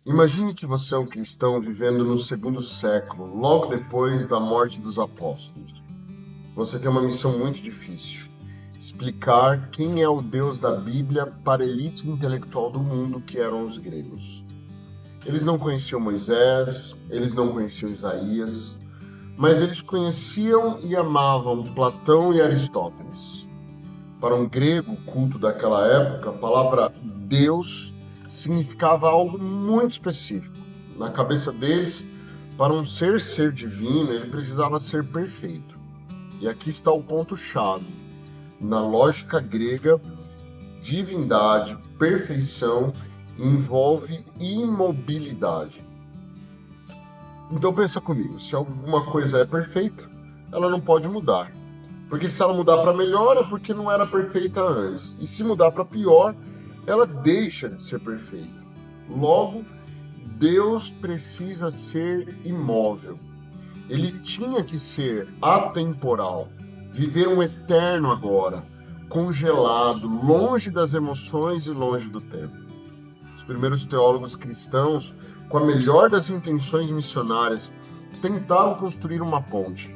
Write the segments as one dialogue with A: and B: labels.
A: Imagine que você é um cristão vivendo no segundo século, logo depois da morte dos apóstolos. Você tem uma missão muito difícil: explicar quem é o Deus da Bíblia para a elite intelectual do mundo, que eram os gregos. Eles não conheciam Moisés, eles não conheciam Isaías, mas eles conheciam e amavam Platão e Aristóteles. Para um grego culto daquela época, a palavra Deus significava algo muito específico. Na cabeça deles, para um ser divino, ele precisava ser perfeito. E aqui está o ponto-chave. Na lógica grega, divindade, perfeição envolve imobilidade. Então pensa comigo, se alguma coisa é perfeita, ela não pode mudar. Porque se ela mudar para melhor é porque não era perfeita antes. E se mudar para pior, ela deixa de ser perfeita. Logo, Deus precisa ser imóvel. Ele tinha que ser atemporal, viver um eterno agora, congelado, longe das emoções e longe do tempo. Os primeiros teólogos cristãos, com a melhor das intenções missionárias, tentaram construir uma ponte.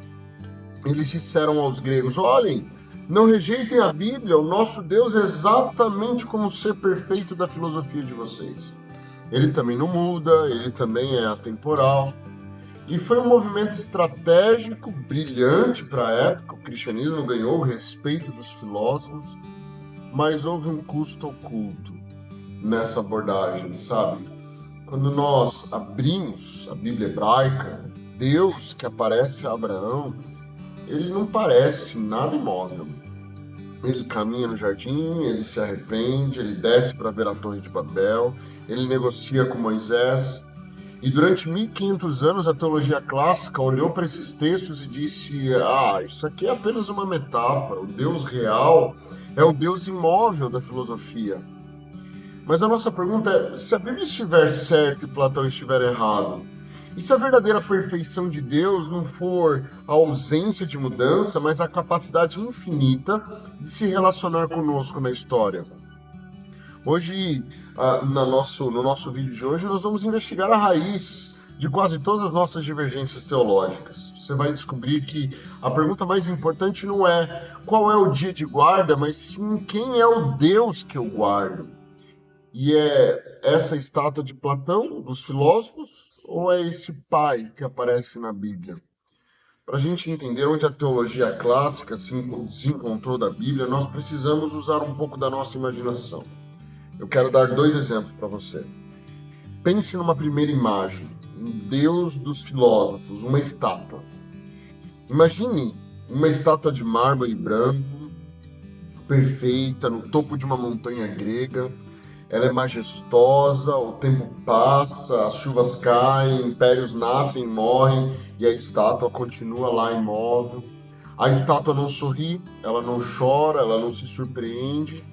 A: Eles disseram aos gregos: olhem, não rejeitem a Bíblia, o nosso Deus é exatamente como o ser perfeito da filosofia de vocês. Ele também não muda, ele também é atemporal. E foi um movimento estratégico, brilhante para a época. O cristianismo ganhou o respeito dos filósofos, mas houve um custo oculto nessa abordagem, sabe? Quando nós abrimos a Bíblia hebraica, Deus que aparece a Abraão, ele não parece nada imóvel. Ele caminha no jardim, ele se arrepende, ele desce para ver a Torre de Babel, ele negocia com Moisés. E durante 1500 anos a teologia clássica olhou para esses textos e disse: isso aqui é apenas uma metáfora, o Deus real é o Deus imóvel da filosofia. Mas a nossa pergunta é: se a Bíblia estiver certa e Platão estiver errado, e se a verdadeira perfeição de Deus não for a ausência de mudança, mas a capacidade infinita de se relacionar conosco na história? Hoje, no nosso vídeo de hoje, nós vamos investigar a raiz de quase todas as nossas divergências teológicas. Você vai descobrir que a pergunta mais importante não é qual é o dia de guarda, mas sim quem é o Deus que eu guardo. E é essa estátua de Platão, dos filósofos, ou é esse pai que aparece na Bíblia? Para a gente entender onde a teologia clássica se encontrou da Bíblia, nós precisamos usar um pouco da nossa imaginação. Eu quero dar dois exemplos para você. Pense numa primeira imagem, um Deus dos filósofos, uma estátua. Imagine uma estátua de mármore branco, perfeita, no topo de uma montanha grega. Ela é majestosa, o tempo passa, as chuvas caem, impérios nascem e morrem, e a estátua continua lá imóvel. A estátua não sorri, ela não chora, ela não se surpreende,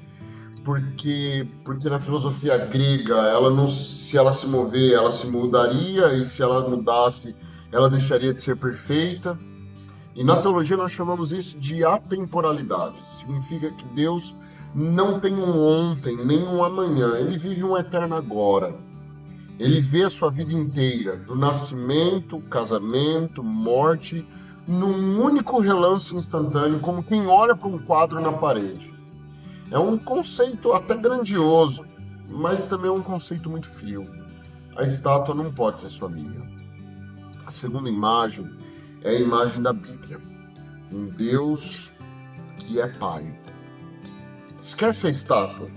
A: porque na filosofia grega, ela não, se ela se mover, ela se mudaria, e se ela mudasse, ela deixaria de ser perfeita. E na teologia nós chamamos isso de atemporalidade. Significa que Deus não tem um ontem, nem um amanhã. Ele vive um eterno agora. Ele vê a sua vida inteira, do nascimento, casamento, morte, num único relance instantâneo, como quem olha para um quadro na parede. É um conceito até grandioso, mas também é um conceito muito frio. A estátua não pode ser sua amiga. A segunda imagem é a imagem da Bíblia. Um Deus que é Pai. Esquece a estátua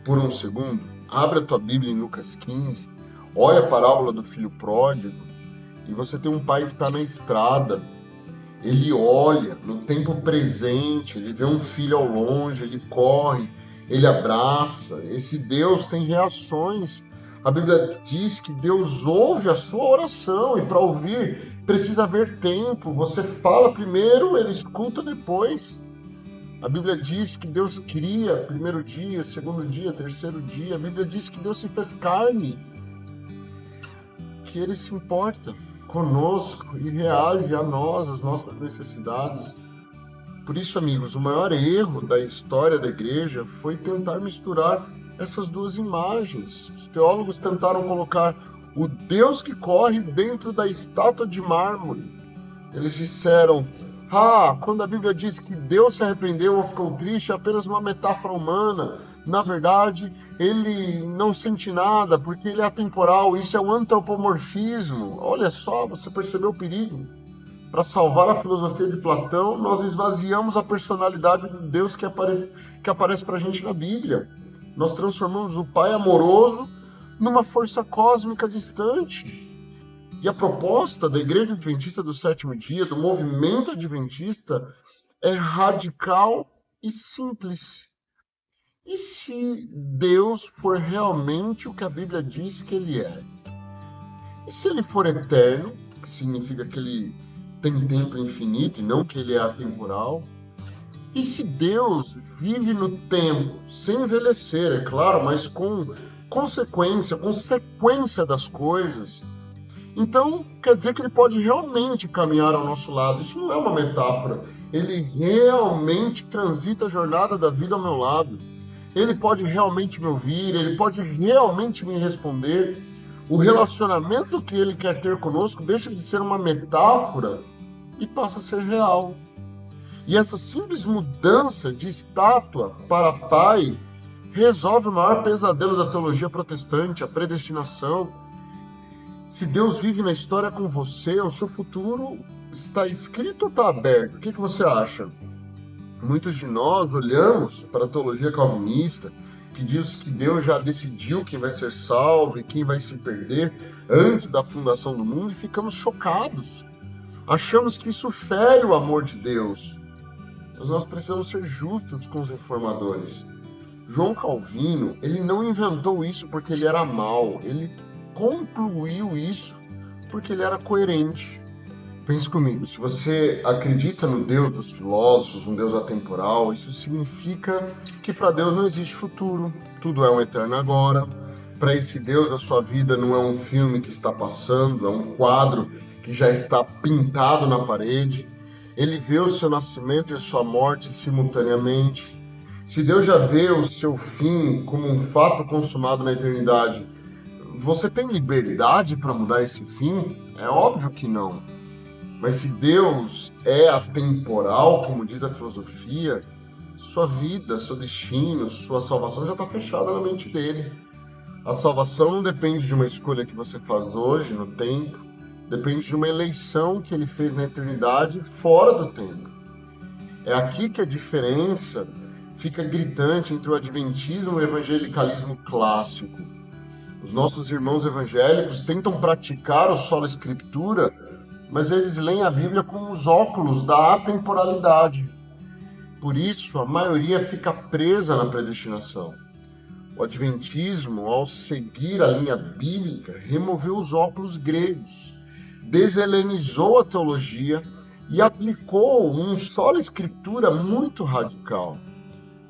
A: por um segundo, abre a tua Bíblia em Lucas 15, olha a parábola do filho pródigo e você tem um pai que está na estrada. Ele olha no tempo presente, ele vê um filho ao longe, ele corre, ele abraça. Esse Deus tem reações. A Bíblia diz que Deus ouve a sua oração e para ouvir precisa haver tempo. Você fala primeiro, ele escuta depois. A Bíblia diz que Deus cria primeiro dia, segundo dia, terceiro dia. A Bíblia diz que Deus se fez carne, que Ele se importa conosco e reage a nós, às nossas necessidades. Por isso, amigos, o maior erro da história da igreja foi tentar misturar essas duas imagens. Os teólogos tentaram colocar o Deus que corre dentro da estátua de mármore. Eles disseram: quando a Bíblia diz que Deus se arrependeu ou ficou triste, é apenas uma metáfora humana. Na verdade, ele não sente nada porque ele é atemporal. Isso é um antropomorfismo. Olha só, você percebeu o perigo? Para salvar a filosofia de Platão, nós esvaziamos a personalidade de Deus que aparece para a gente na Bíblia. Nós transformamos o Pai amoroso numa força cósmica distante. E a proposta da Igreja Adventista do Sétimo Dia, do movimento adventista, é radical e simples. E se Deus for realmente o que a Bíblia diz que Ele é? E se Ele for eterno, que significa que Ele tem tempo infinito e não que Ele é atemporal? E se Deus vive no tempo, sem envelhecer, é claro, mas com sequência das coisas, então quer dizer que Ele pode realmente caminhar ao nosso lado. Isso não é uma metáfora. Ele realmente transita a jornada da vida ao meu lado. Ele pode realmente me ouvir, Ele pode realmente me responder. O relacionamento que Ele quer ter conosco deixa de ser uma metáfora e passa a ser real. E essa simples mudança de estátua para pai resolve o maior pesadelo da teologia protestante, a predestinação. Se Deus vive na história com você, o seu futuro está escrito ou está aberto? O que você acha? Muitos de nós olhamos para a teologia calvinista, que diz que Deus já decidiu quem vai ser salvo e quem vai se perder antes da fundação do mundo, e ficamos chocados. Achamos que isso fere o amor de Deus. Mas nós precisamos ser justos com os reformadores. João Calvino, ele não inventou isso porque ele era mau, ele concluiu isso porque ele era coerente. Pense comigo, se você acredita no Deus dos filósofos, um Deus atemporal, isso significa que para Deus não existe futuro, tudo é um eterno agora. Para esse Deus, a sua vida não é um filme que está passando, é um quadro que já está pintado na parede. Ele vê o seu nascimento e a sua morte simultaneamente. Se Deus já vê o seu fim como um fato consumado na eternidade, você tem liberdade para mudar esse fim? É óbvio que não. Mas se Deus é atemporal, como diz a filosofia, sua vida, seu destino, sua salvação já está fechada na mente dele. A salvação não depende de uma escolha que você faz hoje, no tempo, depende de uma eleição que ele fez na eternidade, fora do tempo. É aqui que a diferença fica gritante entre o adventismo e o evangelicalismo clássico. Os nossos irmãos evangélicos tentam praticar o sola escritura, mas eles leem a Bíblia com os óculos da atemporalidade. Por isso, a maioria fica presa na predestinação. O adventismo, ao seguir a linha bíblica, removeu os óculos gregos, deshelenizou a teologia e aplicou um sola escritura muito radical.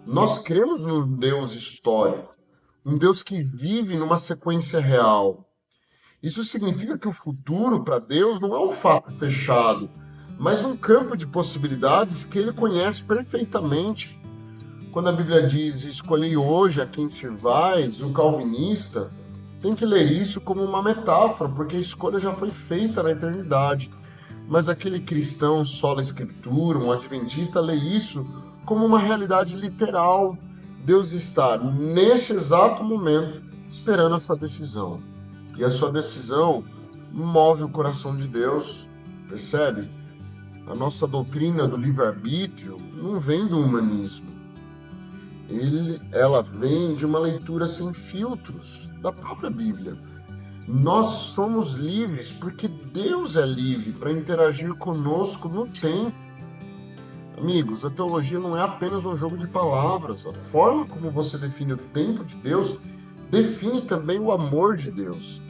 A: Nós cremos num Deus histórico, um Deus que vive numa sequência real. Isso significa que o futuro para Deus não é um fato fechado, mas um campo de possibilidades que ele conhece perfeitamente. Quando a Bíblia diz escolhei hoje a quem servais, um calvinista tem que ler isso como uma metáfora, porque a escolha já foi feita na eternidade. Mas aquele cristão sola escritura, um adventista, lê isso como uma realidade literal. Deus está, neste exato momento, esperando a sua decisão. E a sua decisão move o coração de Deus, percebe? A nossa doutrina do livre-arbítrio não vem do humanismo. Ela vem de uma leitura sem filtros da própria Bíblia. Nós somos livres porque Deus é livre para interagir conosco no tempo. Amigos, a teologia não é apenas um jogo de palavras. A forma como você define o tempo de Deus define também o amor de Deus.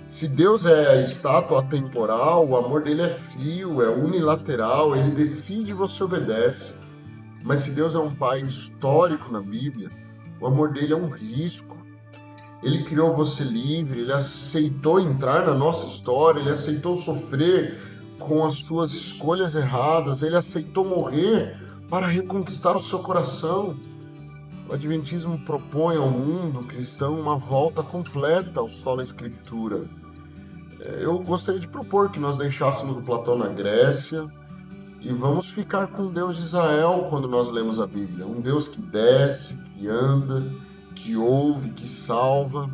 A: Se Deus é a estátua atemporal, o amor dele é frio, é unilateral, ele decide e você obedece. Mas se Deus é um pai histórico na Bíblia, o amor dele é um risco. Ele criou você livre, ele aceitou entrar na nossa história, ele aceitou sofrer com as suas escolhas erradas, ele aceitou morrer para reconquistar o seu coração. O Adventismo propõe ao mundo cristão uma volta completa ao sola escritura. Eu gostaria de propor que nós deixássemos o Platão na Grécia e vamos ficar com o Deus de Israel quando nós lemos a Bíblia. Um Deus que desce, que anda, que ouve, que salva.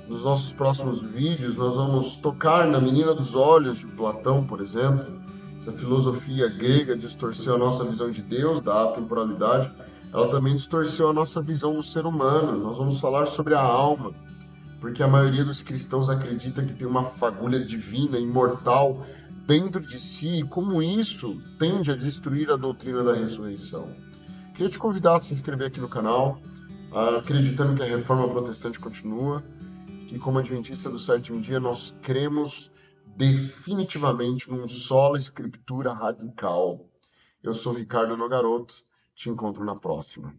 A: Nos nossos próximos vídeos, nós vamos tocar na Menina dos Olhos de Platão, por exemplo. Essa filosofia grega distorceu a nossa visão de Deus, da atemporalidade. Ela também distorceu a nossa visão do ser humano. Nós vamos falar sobre a alma, porque a maioria dos cristãos acredita que tem uma fagulha divina, imortal, dentro de si, e como isso tende a destruir a doutrina da ressurreição. Queria te convidar a se inscrever aqui no canal, acreditando que a reforma protestante continua, que como adventista do sétimo dia nós cremos definitivamente num sola escritura radical. Eu sou Ricardo Nogaroto, te encontro na próxima.